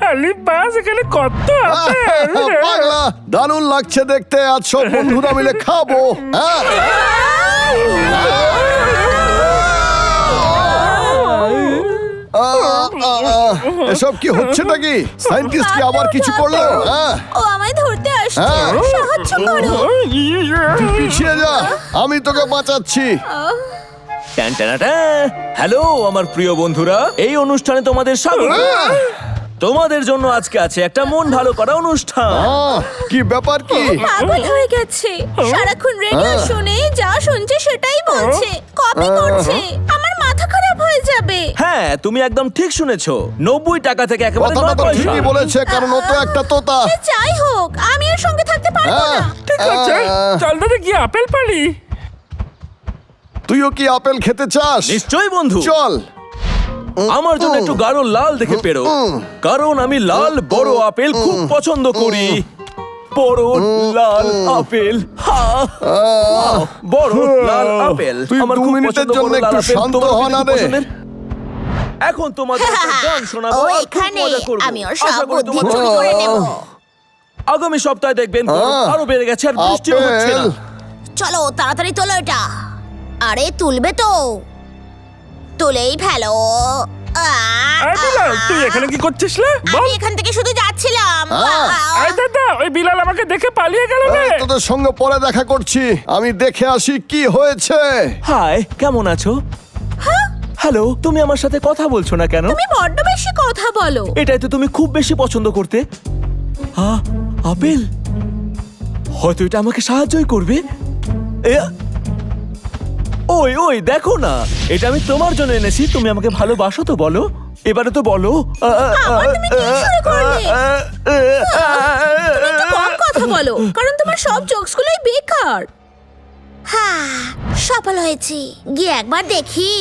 আলি বাস এখানে কত আপেল। পাগলা, দারুণ লাগছে দেখতে। আজ সব বন্ধুরা মিলে খাবো। এসব কি হচ্ছে নাকি? সায়েন্টিস্ট কি আবার কিছু করলো? ও আমায় ধরতে আসছে, সাহায্য করো। তুই পিছিয়ে যা, আমি তোকে বাঁচাচ্ছি। হ্যালো আমার প্রিয় বন্ধুরা, এই অনুষ্ঠানে তোমাদের স্বাগত। তোমাদের জন্য আজকে আছে একটা মন ভালো করা অনুষ্ঠান। কি ব্যাপার কি? পাগল হয়ে গেছে, সারাক্ষণ রেডিও শুনে যা শুনছে সেটাই বলছে, কপি করছে। আমার মাথা খারাপ হয়ে যাবে। হ্যাঁ, তুমি একদম ঠিক শুনেছো। 90 টাকা থেকে একেবারে কথাটা 9 তো পয়সা। ঠিকই বলেছে, কারণ ও তো একটা তোতা। সে যাই হোক, আমি এর সঙ্গে থাকতে পারবো না। ঠিক আছে, চল দাদা গিয়ে আপেল পারি। তুইও কি আপেল খেতে চাস? নিশ্চয়ই বন্ধু, চল। আমার জন্য একটু গাঢ় লাল দেখে পেরো, কারণ আমি লাল বড় আপেল খুব পছন্দ করি। বড় লাল আপেল, বড় লাল আপেল তুই আমার 2 খুব মিনিটের পছন্দ। জন্য বড় লাল একটু আপেল শান্ত তোমার হ কি না খুব রে। পছন্দের? এখন তোমাদের একটা গান শোনাবো, ও আর খুব এখানে, মজা করবো। আমি ওর আশা সব করি বুদ্ধি তোমাদের চুরি করে নেব। আগামী সপ্তাহে দেখবেন গরম আরো বেড়ে গেছে আর বৃষ্টিও হচ্ছে না। আপেল। চলো তাড়াতাড়ি তোলো এটা। আরে তুলবে তো, তুলেই ফেলো। আয় বিলাল, তুই এখানে কি করছিস রে? বল। আমি এখান থেকে শুধু যাচ্ছিলাম। আয় দাদা, ওই বিলাল আমাকে দেখে পালিয়ে গেল রে। তোদের সঙ্গে পরে দেখা করছি, আমি দেখে আসি কি হয়েছে। হাই, কেমন আছো? হ্যালো, তুমি আমার সাথে কথা বলছো না কেন? তুমি বড্ড বেশি কথা বলো। এটাই তো তুমি খুব বেশি পছন্দ করতে। আপেল, হয়তো এটা আমাকে সাহায্যই করবে। ওই ওই দেখো না, এটা আমি তোমার জন্য এনেছি। তুমি আমাকে ভালোবাসো তো বলো, এবারে তো বলো। আবার তুমি কি শুরু করলে? তুমি একটু কম কথা বলো, কারণ তোমার সব জোকসগুলোই বেকার। হ্যাঁ, সফল হয়েছি। গিয়ে একবার দেখি।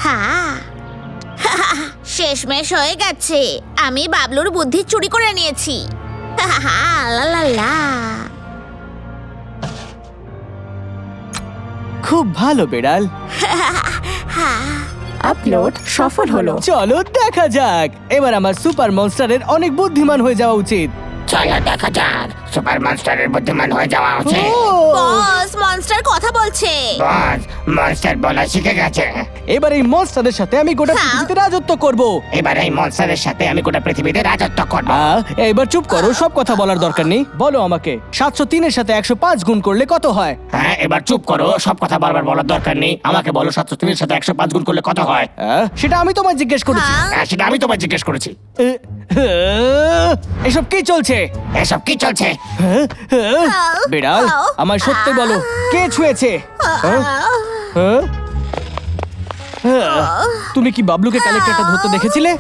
হ্যাঁ, শেষমেশ হয়ে গেছে। আমি বাবলুর বুদ্ধি চুরি করে নিয়েছি। লা লা লা। খুব ভালো বেড়াল। আপলোড সফল হলো। চলো দেখা যাক, এবার আমার সুপার মনস্টারের অনেক বুদ্ধিমান হয়ে যাওয়া উচিত। চলো দেখা যাক সুপার মনস্টারের বুদ্ধিমান হয়ে যাওয়া উচিত। বস, মনস্টার কথা বলছে। বস, মনস্টার বলা শিখে গেছে। এবার এই মনস্টারের সাথে আমি গোটা পৃথিবীতে রাজত্ব করব। এবার এই মনস্টারের সাথে আমি গোটা পৃথিবীতে রাজত্ব করব। এবার চুপ করো, সব কথা বলার দরকার নেই। বলো আমাকে, 703 এর সাথে 105 গুণ করলে কত হয়? হ্যাঁ, এবার চুপ করো, সব কথা বারবার বলার দরকার নেই। আমাকে বলো 703 এর সাথে 105 গুণ করলে কত হয়? সেটা আমি তোমায় জিজ্ঞেস করেছি। হ্যাঁ, সেটা আমি তোমায় জিজ্ঞেস করেছি। এসব কি চলছে? এসব কি চলছে? বিড়াল, আমায় সত্যি বলো, কে ছুঁয়েছে? হ্যাঁ? তুমি কি বাবলুকে কালেক্টরটা ধরতে দেখেছিলে?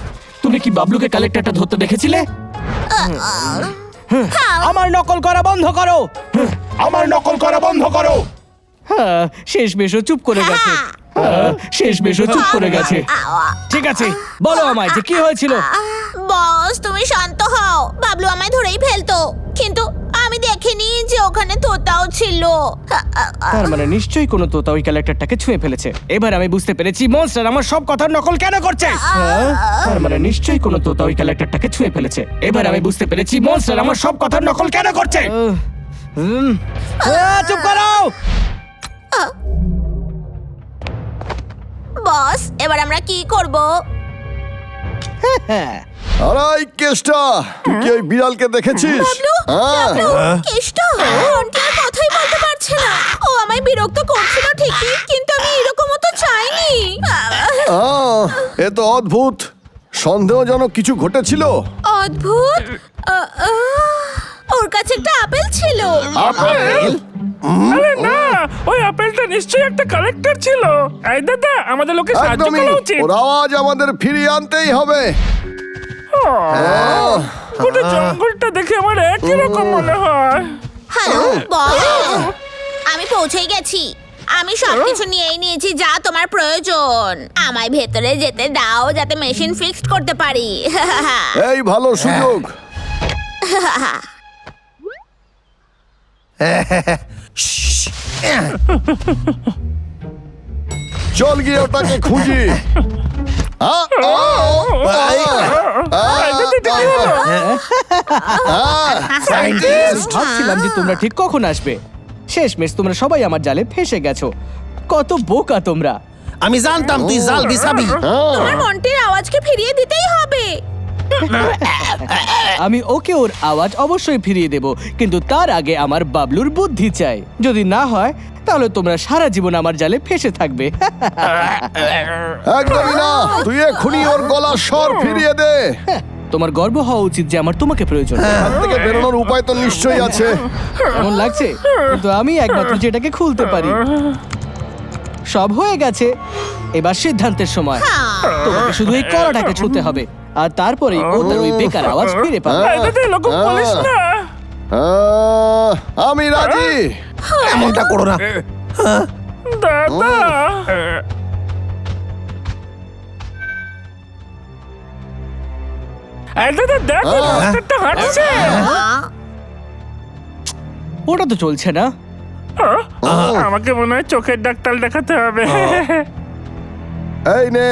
তুমি কি বাবলুকে কালেক্টরটা ধরতে দেখেছিলে? আমার নকল করা বন্ধ করো। আমার নকল করা বন্ধ করো। শেষ বেশও চুপ করে গেছে। শেষ বেশও চুপ করে গেছে। ঠিক আছে, বলো আমায় যে কি হয়েছিল। বস, তুমি শান্ত হও। বাবলু আমায় ধরেই ফেলতো, কিন্তু আমি দেখিনি যে ওখানে তোতাও ছিল। তার মানে নিশ্চয়ই কোনো তোতা ওই ক্যারেক্টারটাকে ছুঁয়ে ফেলেছে। এবার আমি বুঝতে পেরেছি মনস্টার আমার সব কথার নকল কেন করছে। তার মানে নিশ্চয়ই কোনো তোতা ওই ক্যারেক্টারটাকে ছুঁয়ে ফেলেছে। এবার আমি বুঝতে পেরেছি মনস্টার আমার সব কথার নকল কেন করছে। চুপ করো। বস, এবার আমরা কি করব? আরে কেষ্টা, তুই কি ওই বিড়ালকে দেখেছিস? কেষ্ট ফোনটা কথাই বলতে পারছে না। ও আমায় বিরক্ত করছিল ঠিকই, কিন্তু আমি এরকমও তো চাইনি। এ তো অদ্ভুত, সন্দেহজনক কিছু ঘটেছিল। অদ্ভুত। ওর কাছে একটা আপেল ছিল। আপেল? আরে না, ওই আপেলটা নিশ্চয়ই একটা কালেক্টর ছিল। এই দাদা, আমাদের লোকে সাহায্য একদমই, করা উচিত। ওর আওয়াজ আমাদের ফিরিয়ে আনতেই হবে। পুরো জঙ্গলটা দেখে আমার একই রকম মনে হয়। হ্যালো বস, আমি পৌঁছেই গেছি। আমি সবকিছু নিয়েই নিয়েছি যা তোমার প্রয়োজন। আমায় ভেতরে যেতে দাও যাতে মেশিন ফিক্সড করতে পারি। এই ভালো সুযোগ। চল গিয়ে ওটাকে খুঁজি। এটা কি হলো? সায়েন্টিস্ট ভাবছিলাম যে তোমরা ঠিক কখন আসবে। শেষমেশ তোমরা সবাই আমার জালে ফেসে গেছো। কত বোকা তোমরা। আমি জানতাম তুই জাল বিছাবি। তোমার মন্টির আওয়াজকে ফিরিয়ে দিতেই হবে। আমি ওকে ওর আওয়াজ অবশ্যই ফিরিয়ে দেব, কিন্তু তার আগে আমার বাবলুর বুদ্ধি চাই। যদি না হয় তাহলে তোমরা সারা জীবন আমার জালে ফেসে থাকবে। একদমই না, তুই এক্ষুনি ওর গলার স্বর ফিরিয়ে দে। তোমার গর্ব হওয়া উচিত যে আমার তোমাকে প্রয়োজন। এখান থেকে বেরোনোর উপায় তো নিশ্চয়ই আছে। এমন লাগছে, কিন্তু আমি একমাত্র যেটাকে খুলতে পারি। সব হয়ে গেছে, এবার সিদ্ধান্তের সময়। তোমাকে শুধু এই কলাটাকে ছুঁতে হবে, আর তারপরেই ও তার ওই বেকার আওয়াজ ফিরে পাবে। এই দাদা এরকম বলিস না। আমি রাজি। এমনটা করো না। দাদা এই দাদা দেখো মাস্টারটা হাঁটছে। ওটা তো চলছে না। আমাকে মনে হয় চোখের ডাক্তার দেখাতে হবে। এই নে,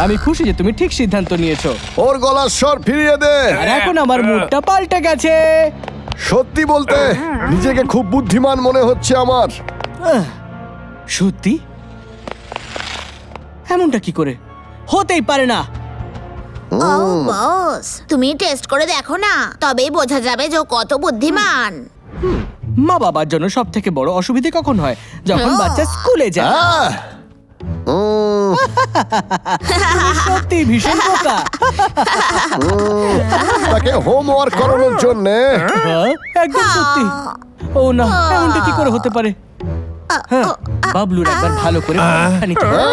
আমি খুশি যে তুমি ঠিক সিদ্ধান্ত নিয়েছো, ওর গলার স্বর ফিরিয়ে দে। আর এখন আমার মুডটা পাল্টে গেছে। সত্যি বলতে নিজেকে খুব বুদ্ধিমান মনে হচ্ছে আমার। সত্যি? এমনটা কি করে হতেই পারে না। ও বস, তুমি টেস্ট করে দেখো না, তবেই বোঝা যাবে যে ও কত বুদ্ধিমান। মা বাবার জন্য সব থেকে বড় অসুবিধে কখন হয়? যখন বাচ্চা স্কুলে যায়। আহ! সত্যি ভীষণ বোকা। তাকে হোমওয়ার্ক করানোর জন্য হ্যাঁ, একদম সত্যি। ও না, এমনটা কি করে হতে পারে? হ্যাঁ, বাবলুর একবার ভালো করে পরীক্ষা নিতে হবে।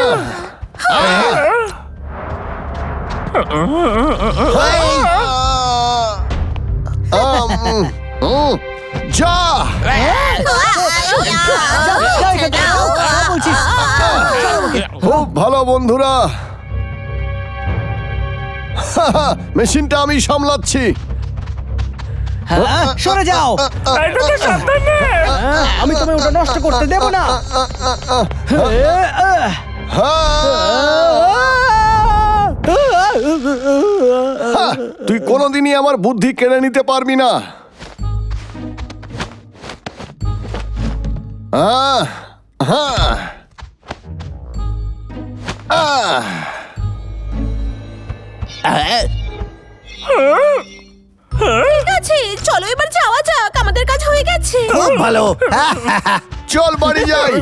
যা বলছি, খুব ভালো বন্ধুরা। মেশিনটা আমি সামলাচ্ছি। হ্যাঁ, সরে যাও। এই দাদা সাবধানে। আমি তোমায় ওটা নষ্ট করতে দেব না। তুই কোনোদিনই আমার বুদ্ধি কেড়ে নিতে পারবি না। আহ, হ্যাঁ। আহ, ঠিক আছে, চলো এবার যাওয়া যাক, আমাদের কাজ হয়ে গেছে। খুব ভালো। চল বাড়ি যাই।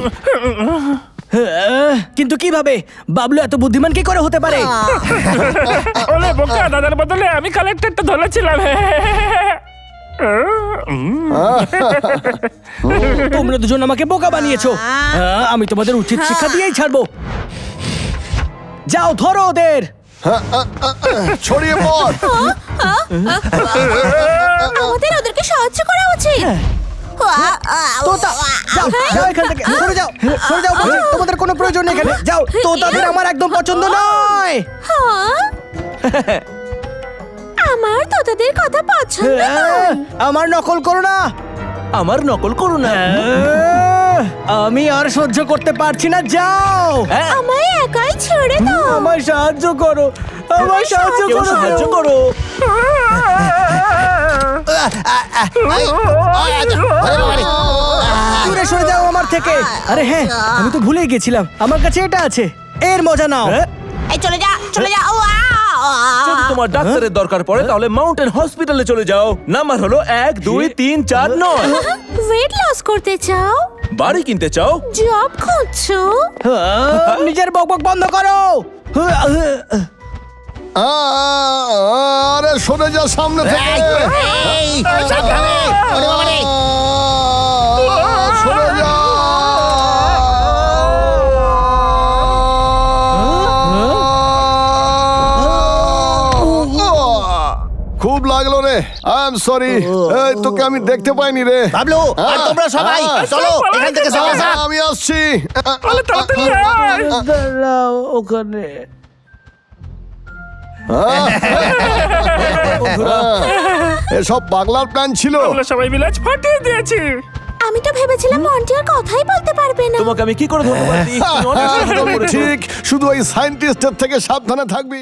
কিন্তু কিভাবে? বাবলু এত বুদ্ধিমান কি করে হতে পারে? ওলে বোকা, দাদার বদলে আমি কালেক্টরটা ধরেছিলাম। তোমরা দুজন আমাকে বোকা বানিয়েছো। হ্যাঁ, আমি তোমাদের উচিত শিক্ষা দিয়েই ছাড়বো। যাও, ধরো ওদের। ছড়িয়ে পড়। আমাদের ওদেরকে সাহায্য করা উচিত। তোতা, যাও, যাও এখান থেকে। সরে যাও, সরে যাও বলছি। তোমাদের কোনো প্রয়োজন নেই এখানে। যাও, তোতাদের আমার একদম পছন্দ নয়। হ্যাঁ? আমার তো তোদের কথা পছন্দ নয়। আমার নকল করো না। আমার নকল করো না। আমি আর সহ্য করতে পারছি না। যাও, আমায় একাই ছেড়ে দাও। আমায় সাহায্য করো। আমায় সাহায্য কেউ করো। সাহায্য করো। দূরে সরে যাও আমার থেকে। আরে হ্যাঁ, আমি তো ভুলেই গেছিলাম, আমার কাছে এটা আছে। এর মজা নাও। এই চলে যা, চলে যা। যদি তোমার ডাক্তারের দরকার পড়ে তাহলে মাউন্টেন হসপিটালে চলে যাও। নাম্বার হলো 1 2 3 4 9। ওয়েট লস করতে চাও? বাড়ি কিনতে চাও? জব খুঁজছো? নিজের বকবক বন্ধ করো। আরে সরে যা সামনে থেকে। এই, সাবধানে। ওরে বাবা রে। সরে যা। খুব লাগলো রে। I am sorry. এই তোকে আমি দেখতে পাইনি রে। বাবলু, আর তোমরা সবাই চলো এখান থেকে যাওয়া যাক। আমি আসছি। ওলে তাড়াতাড়ি আয়। দাঁড়াও ওখানে। এসব পাগলার প্ল্যান ছিল। আমরা সবাই মিলে আজ ফাটিয়ে দিয়েছি। আমি তো ভেবেছিলাম মন্টি আর কথাই বলতে পারবে না। তোমাকে আমি কি করে ধন্যবাদ দিই? তুমি অনেক সুন্দর করেছো। ঠিক, শুধু ওই সায়েন্টিস্টের থেকে সাবধানে থাকবি।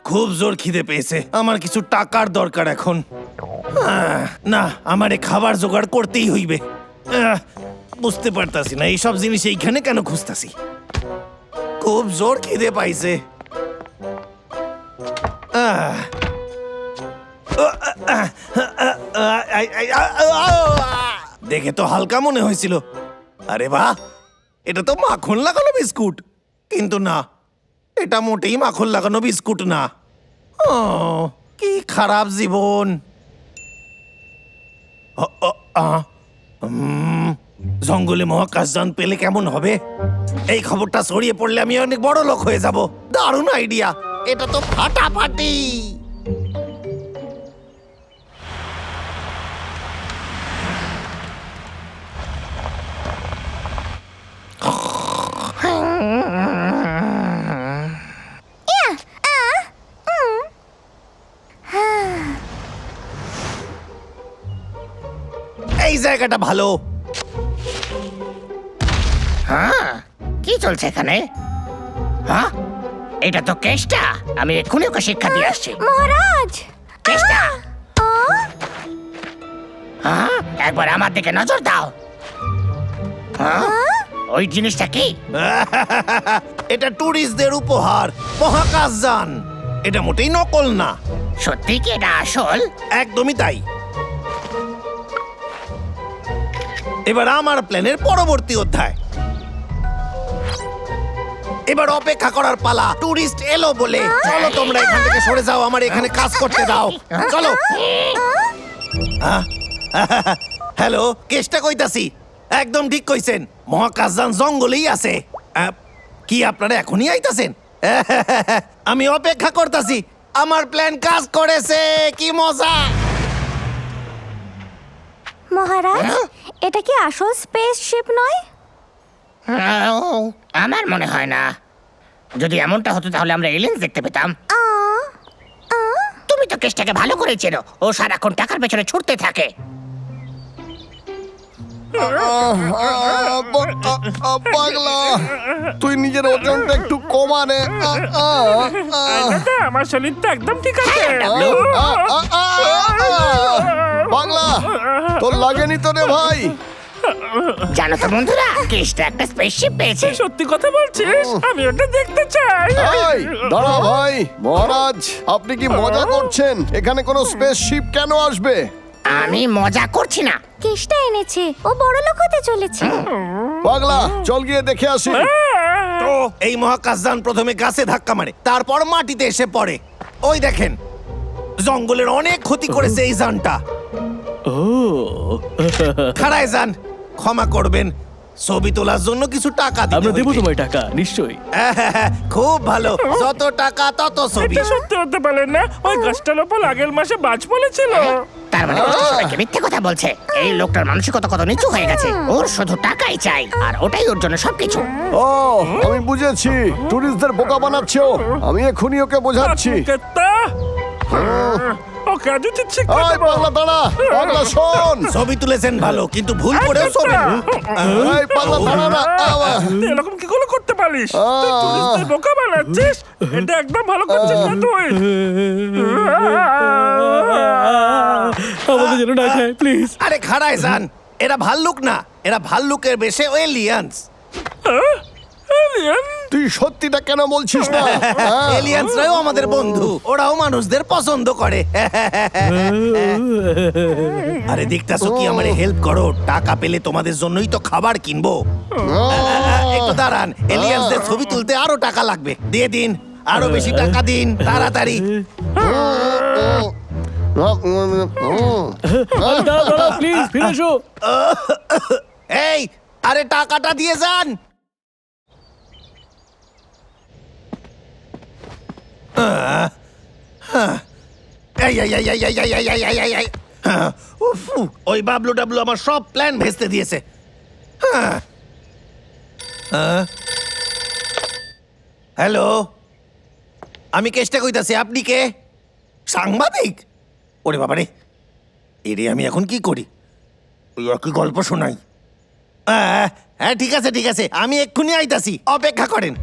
খুব জোর খিদে পেয়েছে, আমার কিছু টাকার দরকার এখন। না, আমারে খাবার জোগাড় করতেই হইবে। বুঝতে পারতাছি না এইসব জিনিস এইখানে কেন খুঁজতাছি। খুব জোর খিদে পাইছে। দেখে তো হালকা মনে হয়েছিল। আরে বাহ, এটা তো মাখন লাগানো বিস্কুট। কিন্তু না, এটা মোটেই মাখন লাগানো বিস্কুট না। ও, কি খারাপ জীবন। জঙ্গলে মহাকাশযান পেলে কেমন হবে? এই খবরটা ছড়িয়ে পড়লে আমি অনেক বড় লোক হয়ে যাব। দারুণ আইডিয়া, এটা তো ফাটাফাটি। এই জায়গাটা ভালো। হ্যাঁ, কি চলছে এখানে? হ্যাঁ, এটা তো কেষ্টা। আমি এক্ষুনি ওকে শিক্ষা দিয়ে আসছি। মহারাজ, কেষ্টা, হ্যাঁ, একবার আমার দিকে নজর দাও। হ্যাঁ, ওই জিনিসটা কি? এটা ট্যুরিস্টদের উপহার, মহাকাশযান। এটা মোটেই নকল না। সত্যি কি এটা আসল? একদমই তাই। এবার আমার প্ল্যানের পরবর্তী অধ্যায়। এবার অপেক্ষা করার পালা। ট্যুরিস্ট এলো বলে। চলো তোমরা এখান থেকে সরে যাও, আমার এখানে কাজ করতে দাও। চলো। হ্যালো, কেষ্টা কইতাছি। একদম ঠিক কইছেন, মহাকাশযান জঙ্গলেই আছে। কি আপনারা এখনই আইতাছেন? আমি অপেক্ষা করতাছি। আমার প্ল্যান কাজ করেছে, কি মজা। মহারাজ, এটা কি আসল স্পেসশিপ নয়? আমার মনে হয় না। যদি এমনটা হতো তাহলে আমরা এলিয়েন্স দেখতে পেতাম। তুমি তো কেষ্টাকে ভালো করে চেনো। ও সারাক্ষণ টাকার পেছনে ছুটতে থাকে। পাগলা, তুই নিজের ওজনটা একটু কমা রে। দাদা, আমার শরীরটা একদম ঠিক আছে। পাগলা, তোর লাগেনি তো রে ভাই? জানো তো বন্ধুরা, কেষ্টা একটা স্পেসশিপ পেয়েছে। সত্যি কথা বলছিস? আমি ওটা দেখতে চাই। এই, দাঁড়া ভাই। মহারাজ, আপনি কি মজা করছেন? এখানে কোনো স্পেসশিপ কেন আসবে? আমি মজা করছি না। কেষ্টা এনেছে, ও বড় লোক হতে চলেছে। পাগলা, চল গিয়ে দেখে আসি। তো এই মহাকাশযান প্রথমে গাছে ধাক্কা মারে, তারপর মাটিতে এসে পড়ে। ওই দেখেন, জঙ্গলের অনেক ক্ষতি করেছে এই যানটা। খাড়ায় যান, ক্ষমা করবেন। ছবি তোলার জন্য কিছু টাকা দিতে আমরা দেবো হইবে। তোমায় টাকা, নিশ্চয়ই। খুব ভালো, যত টাকা তত ছবি। এটা সত্যি হতে পারে না। ওই গাছটার ওপর আগের মাসে বাজ পড়েছিল। তার মানে কেষ্টা সবাইকে মিথ্যে কথা বলছে। এই লোকটার মানসিকতা কত নিচু হয়ে গেছে। ওর শুধু টাকাই চাই, আর ওটাই ওর জন্য সবকিছু। ও, আমি বুঝেছি। টুরিস্টদের বোকা বানাচ্ছে ও। আমি এখনই ওকে বোঝাচ্ছি। কেত্তা, ওকে আজ উচিত শিক্ষা এই দেবো। পাগলা, দাঁড়া। পাগলা, শোন। ছবি তুলেছেন ভালো, কিন্তু ভুল করেও ছবি। এই পাগলা, দাঁড়া না। তুই এরকম কি করে করতে পারিস? তুই টুরিস্টদের বোকা বানাচ্ছিস। এটা একদম ভালো করছিস না তুই। আমাকে যেন না খায়, প্লিজ। আরে খাড়ায় যান, এরা ভাল্লুক না, এরা ভাল্লুকের বেশে এলিয়েন্স। এলিয়েন? তুই সত্যিটা কেন বলছিস না? এলিয়েন্সরাও আমাদের বন্ধু, ওরাও মানুষদের পছন্দ করে। আরে দেখতাছো কি, আমারে হেল্প করো। টাকা পেলে তোমাদের জন্যই তো খাবার কিনবো। একটু দাঁড়ান, এলিয়েন্সদের ছবি তুলতে আরো টাকা লাগবে। দিয়ে দিন, আরো বেশি টাকা দিন, তাড়াতাড়ি। দাঁড়াও, প্লিজ ফিরে এসো। এই, আরে টাকাটা দিয়ে যান। এই, এই, এই, এই, এই, এই, এই, এই, এই, এই, এই। উফ, ওই বাবলু ডাবলু আমার সব প্ল্যান ভেস্তে দিয়েছে। হ্যালো, আমি কেষ্টা কইতাছি। আপনি কে? সাংবাদিক? ওরে বাবারে, এরে আমি এখন কি করি? ওই আর কি গল্প শোনাই? হ্যাঁ, ঠিক আছে ঠিক আছে, আমি এক্ষুনি আইতাছি, অপেক্ষা করেন।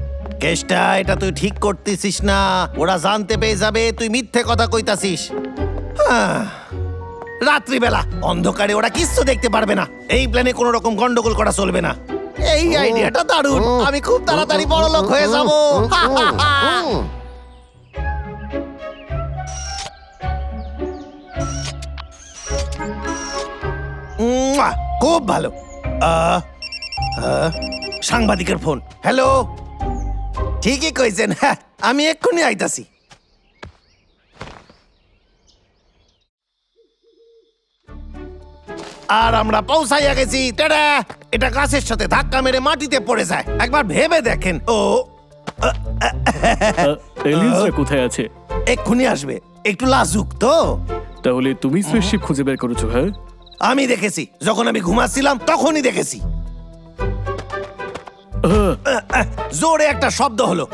কেসটা এটা তুই ঠিক করতেছিস না, ওরা জানতে পেয়ে যাবে তুই মিথ্যে কথা কইতাছিস। রাত্রিবেলা অন্ধকারে ওরা কিচ্ছু দেখতে পারবে না, এই প্ল্যানে কোনো রকম গন্ডগোল করা চলবে না। এই আইডিয়াটা দারুণ, আমি খুব তাড়াতাড়ি বড় লোক হয়ে যাব। খুব ভালো। সাংবাদিকের ফোন। হ্যালো, ঠিকই কইছেন, হ্যাঁ আমি এক্ষুনি আইতাছি। আর আমরা পৌঁছাইয়া গেছি। টাটা। এটা গাছের সাথে ধাক্কা মেরে মাটিতে পড়ে যায়, একবার ভেবে দেখেন। ও এলিয়েন্সরা কোথায় আছে? এক্ষুনি আসবে, একটু লাজুক তো। তাহলে তুমি স্পেসশিপ খুঁজে বের করেছো? হ্যাঁ, আমি দেখেছি, যখন আমি ঘুমাচ্ছিলাম তখনই দেখেছি। জোরে একটা শব্দ হলো,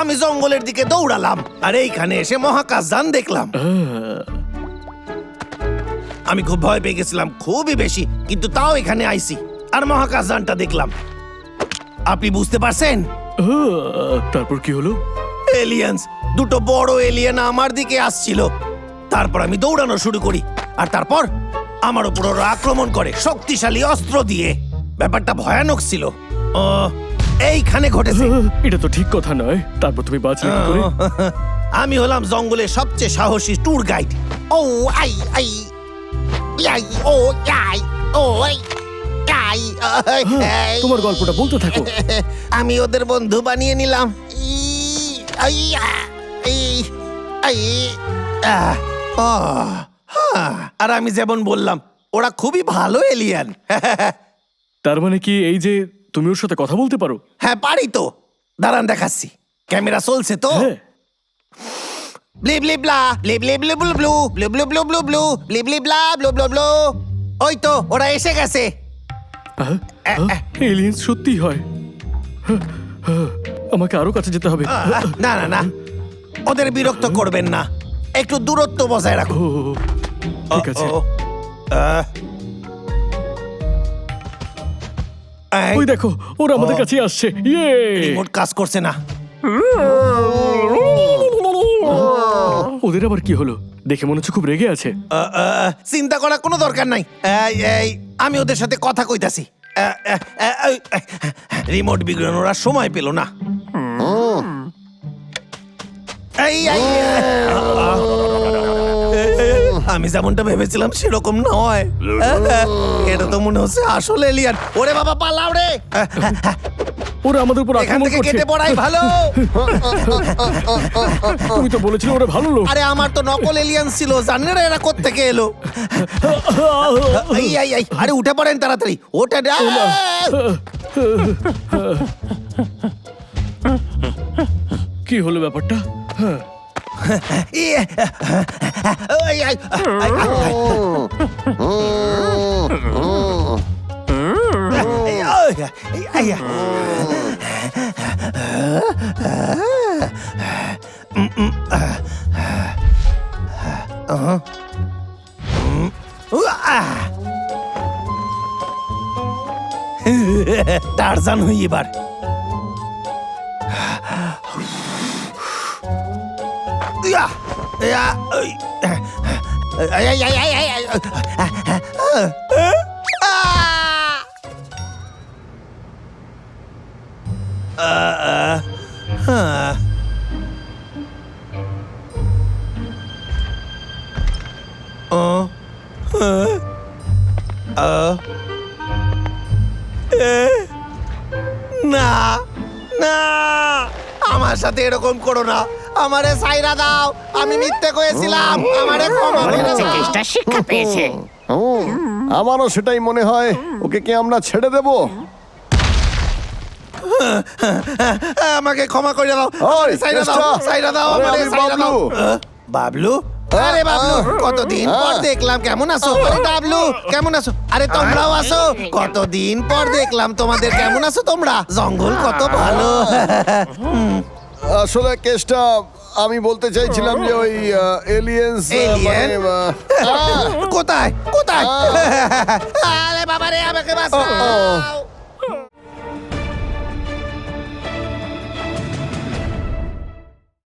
আমি জঙ্গলের দিকে দৌড়ালাম, আর এইখানে এসে মহাকাশযান দেখলাম। আমি খুব ভয় পেয়ে গেছিলাম, খুবই বেশি, কিন্তু তাও এখানে আইছি আর মহাকাশযানটা দেখলাম। আপনি বুঝতে পারছেন? তারপর কি হলো? এলিয়েন্স, দুটো বড় এলিয়েন আমার দিকে আসছিল। তারপর আমি দৌড়ানো শুরু করি, আর তারপর আমার উপর ওরা আক্রমণ করে শক্তিশালী অস্ত্র দিয়ে। ব্যাপারটা ভয়ানক ছিল। এইখানে ঘটেছে। এটা তো ঠিক কথা নয়। তারপর তুমি বাঁচলে কি করে? আমি হলাম জঙ্গলের সবচেয়ে সাহসী ট্যুর গাইড। ও আই আই আই ও আই ও আই আই। তোমার গল্পটা বলতে থাকো। আমি ওদের বন্ধু বানিয়ে নিলাম। আর আমি যেমন বললাম, ওরা খুবই ভালো এলিয়ান। তার মানে কি এই যে তুমি ওর সাথে কথা বলতে পারো? হ্যাঁ পারি তো, দাঁড়ান দেখাচ্ছি। ক্যামেরা চলছে তো? হ্যাঁ। ব্লি ব্লি ব্লা ব্লি ব্লি ব্লু ব্লু ব্লু ব্লু ব্লু ব্লু ব্লু ব্লু ব্লি ব্লি ব্লা ব্লু ব্লু ব্লু। ওই তো ওরা এসে গেছে। এলিয়েন্স সত্যি হয়। আমাকে আরো কাছে যেতে হবে। না না না, ওদের বিরক্ত করবেন না, একটু দূরত্ব বজায় ও, রাখো। ঠিক আছে। ওই দেখো, ওরা আমাদের কাছে আসছে। ইয়ে! রিমোট কাজ করছে না। ওদের আবার কি হলো? দেখে মনে হচ্ছে খুব রেগে আছে। চিন্তা করার কোনো দরকার নাই। এই আমি ওদের সাথে কথা কইতাছি। রিমোট বিগড়ানোর আর সময় পেল না। আমি যেমনটা ভেবেছিলাম সেরকম নয়। এটা তো মনে হচ্ছে আসলে এলিয়ান। ওরে বাবা, পালাও রে, ওরা আমাদের উপর এখান আক্রমণ থেকে করছে। কেটে পড়াই ভালো। তুমি তো বলেছিলে ওরা ভালো লোক। আরে আমার তো নকল এলিয়ান ছিল, জানেন না এরা কোত্থেকে এলো। আরে উঠে পড়েন তাড়াতাড়ি, ওটা কি হলো ব্যাপারটা? টারজান হই এবার। না না, আমার সাথে এরকম করো না, আমারে সাইরা দাও, আমি মিথ্যে কয়েছিলাম, আমারে ক্ষমা করে দাও। কেসটা শিক্ষা পেয়েছে। আমারও সেটাই মনে হয়। ওকে কি আমরা ছেড়ে দেব? আমাকে ক্ষমা করে দাও, ওই, সাইরা দাও, কেষ্টা। সাইরা দাও, আরে, আমারে আমি সাইরা দাও। বাবলু। বাবলু? আরে বাবলু, কতদিন পর দেখলাম, কেমন আছো? আরে বাবলু, কেমন আছো? আরে তোমরাও আছো, কতদিন পর দেখলাম তোমাদের, কেমন আছো তোমরা? জঙ্গল কত ভালো। আসলে কেসটা আমি বলতে চাইছিলাম যে ওই এলিয়েন্স। এলিয়েন? কোথায় কোথায়? আরে বাবা রে, আমাকে বাঁচাও।